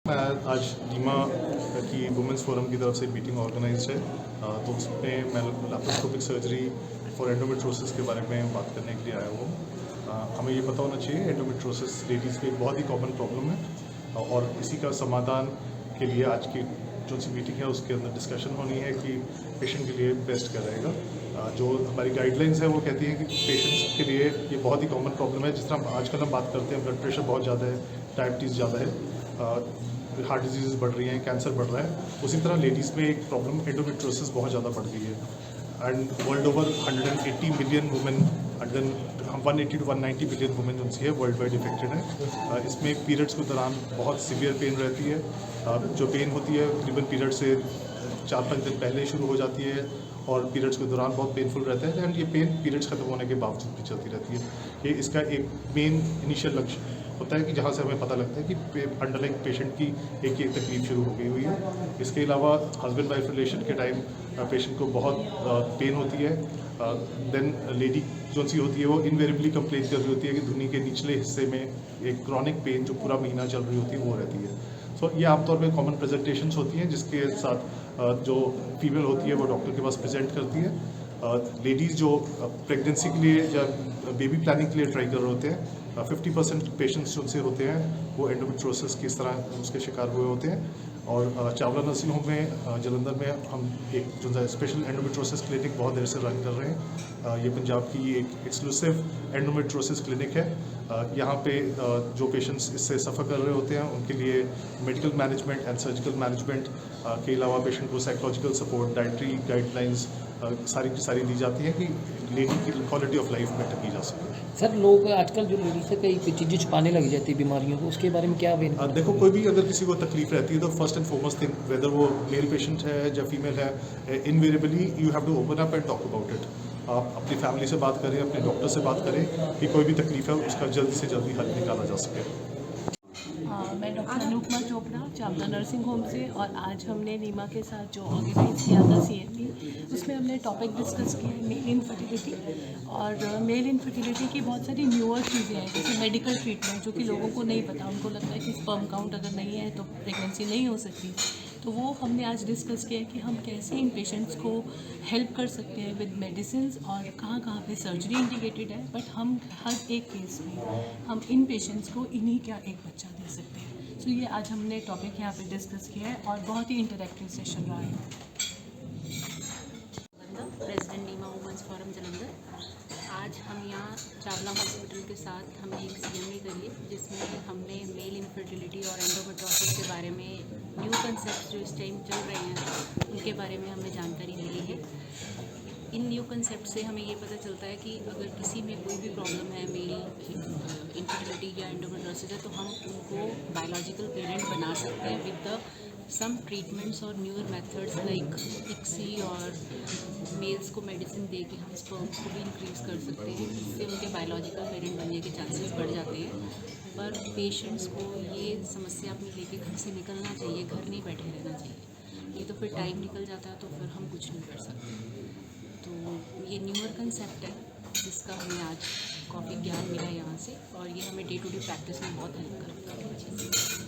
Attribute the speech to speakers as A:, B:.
A: आज नीमा की women's forum की तरफ से मीटिंग ऑर्गेनाइज है, तो उसमें मैं लैप्रोस्कोपिक सर्जरी फॉर एंडोमेट्रोसिस के बारे में बात करने के लिए आया हूँ। हमें ये पता होना चाहिए एंडोमेट्रोसिस लेडीज़ में एक बहुत ही कॉमन प्रॉब्लम है और इसी का समाधान के लिए आज की जो सी मीटिंग है उसके अंदर डिस्कशन होनी है कि पेशेंट के लिए बेस्ट क्या रहेगा। जो हमारी गाइडलाइंस है वो कहती है कि पेशेंट्स के लिए ये बहुत ही कॉमन प्रॉब्लम है। जिस तरह आजकल हम बात करते हैं ब्लड प्रेशर बहुत ज़्यादा है, डायबिटीज़ ज़्यादा है, हार्ट डिजीज़ बढ़ रही हैं, कैंसर बढ़ रहा है, उसी तरह लेडीज़ में एक प्रॉब्लम एंडोमेट्रोसिस बहुत ज़्यादा बढ़ गई है। And world over 180 million women 180 to 190 million women उनसी है वर्ल्ड वाइड इफेक्टेड है। इसमें पीरियड्स के दौरान बहुत सीवियर पेन रहती है। जो पेन होती है तकरीबन पीरियड से 4-5 दिन पहले शुरू हो जाती है और पीरियड्स के दौरान बहुत पेनफुल रहता है। एंड ये पेन पीरियड्स खत्म होने के बावजूद भी चलती रहती है। ये इसका एक मेन इनिशियल लक्ष्य होता है कि जहाँ से हमें पता लगता है कि अंडरलाइंग पेशेंट की एक तकलीफ शुरू हो गई हुई है। इसके अलावा हस्बैंड वाइफ रिलेशन के टाइम पेशेंट को बहुत पेन होती है। देन लेडी जो सी होती है वो इनवेरिबली कंप्लेन कर रही होती है कि धुनी के निचले हिस्से में एक क्रॉनिक पेन जो पूरा महीना चल रही होती है वो रहती है। सो ये आमतौर पे कॉमन प्रेजेंटेशंस होती हैं जिसके साथ जो फीमेल होती है वो डॉक्टर के पास प्रेजेंट करती है। लेडीज़ जो प्रेगनेंसी के लिए या बेबी प्लानिंग के लिए ट्राई कर रहे होते हैं, 50% पेशेंट्स जो उनसे होते हैं वो एंडोमेट्रोसिस की इस तरह उसके शिकार हुए होते हैं। और चावला नर्सिंग होम में जलंधर में हम एक जो स्पेशल एंडोमेट्रोसिस क्लिनिक बहुत देर से रन कर रहे हैं। ये पंजाब की एक एक्सक्लूसिव एंडोमेट्रोसिस क्लिनिक है। यहाँ पे जो पेशेंट्स इससे सफ़र कर रहे होते हैं उनके लिए medical management and surgical management के अलावा पेशेंट को साइकोलॉजिकल सपोर्ट, डाइटरी गाइडलाइंस सारी की सारी दी जाती है कि लेडी की क्वालिटी ऑफ लाइफ बेटर की जा सके।
B: सर, लोग आजकल जो लेडीज से कई चीज़ें छुपाने लग जाती है बीमारियों को, उसके बारे में क्या बेनिफिट?
A: देखो, कोई भी अगर किसी को तकलीफ रहती है तो first and foremost thing whether वो मेल पेशेंट है या फीमेल है, invariably you have to open up and talk about it. आप अपनी फैमिली से बात करें, अपने डॉक्टर से बात करें कि कोई भी तकलीफ है उसका जल्दी से जल्दी हल निकाला जा सके।
C: मैं doctor Anupama Chopra Chawla nursing home से, और आज हमने नीमा के साथ जो ऑर्गेनाइज किया था CMP, उसमें हमने टॉपिक डिस्कस किया मेल इनफर्टिलिटी। और मेल इनफर्टिलिटी की बहुत सारी न्यूअर चीज़ें हैं, जैसे मेडिकल ट्रीटमेंट जो कि लोगों को नहीं पता। उनको लगता है कि स्पर्म काउंट अगर नहीं है तो प्रेगनेंसी नहीं हो सकती। तो वो हमने आज डिस्कस किया कि हम कैसे इन पेशेंट्स को हेल्प कर सकते हैं विद मेडिसिन, और कहाँ कहाँ पे सर्जरी इंडिकेटेड है, बट हम हर एक केस में हम इन पेशेंट्स को इन्हीं का एक बच्चा दे सकते हैं। सो ये आज हमने टॉपिक यहाँ पे डिस्कस किया है और बहुत ही इंटरेक्टिव सेशन रहा है।
D: प्रेसिडेंट नीमा वुमेंस फोरम जलंधर। आज हम यहाँ चावला हॉस्पिटल के साथ हमने एक CME करी है जिसमें हमने मेल इनफर्टिलिटी और एंडोमेट्रोसिस के बारे में न्यू कंसेप्ट जो इस टाइम चल रहे हैं उनके बारे में हमें जानकारी मिली है। इन न्यू कंसेप्ट से हमें ये पता चलता है कि अगर किसी में कोई भी प्रॉब्लम है मेल इनफर्टिलिटी या एंडोमेट्रोसिस है तो हम उनको बायोलॉजिकल पेरेंट बना सकते हैं विद द सम ट्रीटमेंट्स और न्यूअर मेथड्स लाइक ICSI, और मेल्स को मेडिसिन दे के हम स्पर्म्स को भी इंक्रीज़ कर सकते हैं, जिससे उनके बायोलॉजिकल पेरेंट बनने के चांसेस बढ़ जाते हैं। पर पेशेंट्स को ये समस्या अपनी लेके घर से निकलना चाहिए, घर नहीं बैठे रहना चाहिए। ये तो फिर टाइम निकल जाता है तो फिर हम कुछ नहीं कर सकते। तो ये न्यूअर कंसेप्ट है जिसका हमें आज काफ़ी ज्ञान मिला यहाँ से, और ये हमें डे टू डे प्रैक्टिस में बहुत हेल्प करता है।